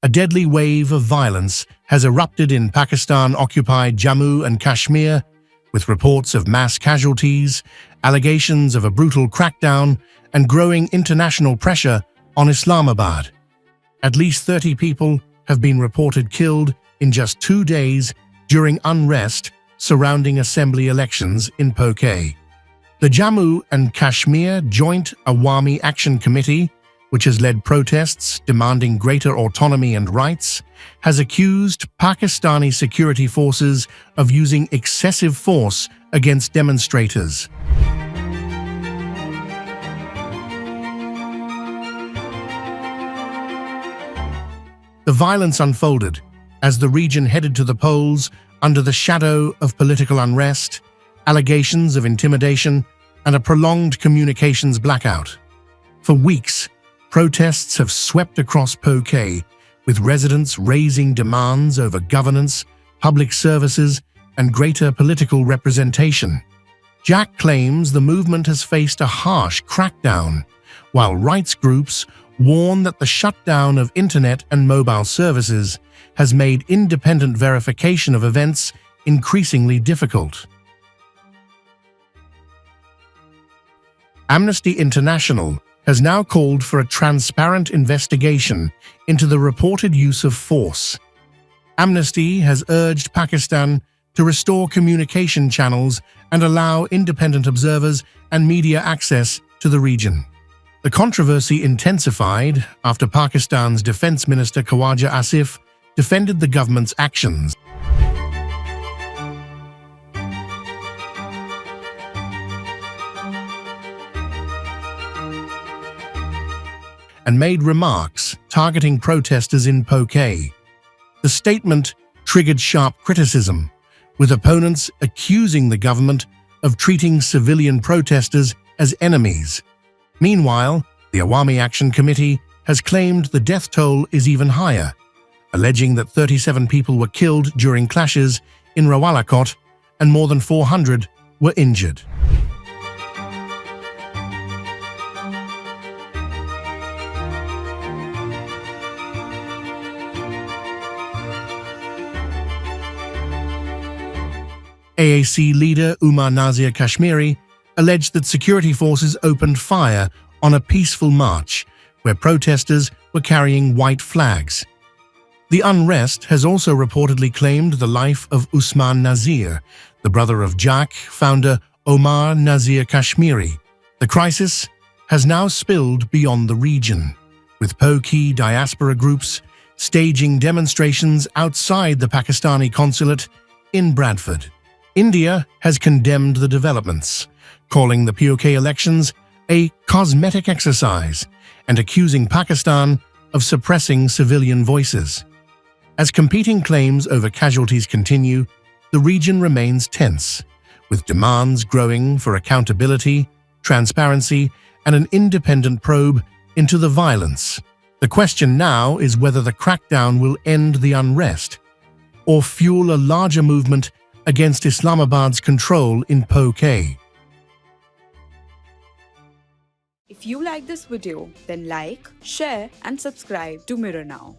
A deadly wave of violence has erupted in Pakistan-occupied Jammu and Kashmir, with reports of mass casualties, allegations of a brutal crackdown, and growing international pressure on Islamabad. At least 30 people have been reported killed in just 2 days during unrest surrounding assembly elections in PoK. The Jammu and Kashmir Joint Awami Action Committee, which has led protests demanding greater autonomy and rights, has accused Pakistani security forces of using excessive force against demonstrators. The violence unfolded as the region headed to the polls under the shadow of political unrest, allegations of intimidation, and a prolonged communications blackout. For weeks, protests have swept across PoK, with residents raising demands over governance, public services, and greater political representation. Jack claims the movement has faced a harsh crackdown, while rights groups warn that the shutdown of internet and mobile services has made independent verification of events increasingly difficult. Amnesty International has now called for a transparent investigation into the reported use of force. Amnesty has urged Pakistan to restore communication channels and allow independent observers and media access to the region. The controversy intensified after Pakistan's Defense Minister Khawaja Asif defended the government's actions. And made remarks targeting protesters in PoK. The statement triggered sharp criticism, with opponents accusing the government of treating civilian protesters as enemies. Meanwhile, the Awami Action Committee has claimed the death toll is even higher, alleging that 37 people were killed during clashes in Rawalakot and more than 400 were injured. AAC leader Umar Nazir Kashmiri alleged that security forces opened fire on a peaceful march where protesters were carrying white flags. The unrest has also reportedly claimed the life of Usman Nazir, the brother of Jack founder Omar Nazir Kashmiri. The crisis has now spilled beyond the region, with PoK diaspora groups staging demonstrations outside the Pakistani consulate in Bradford. India has condemned the developments, calling the PoK elections a cosmetic exercise and accusing Pakistan of suppressing civilian voices. As competing claims over casualties continue, the region remains tense, with demands growing for accountability, transparency, and an independent probe into the violence. The question now is whether the crackdown will end the unrest or fuel a larger movement against Islamabad's control in PoK. If you like this video, then like, share and subscribe to Mirror Now.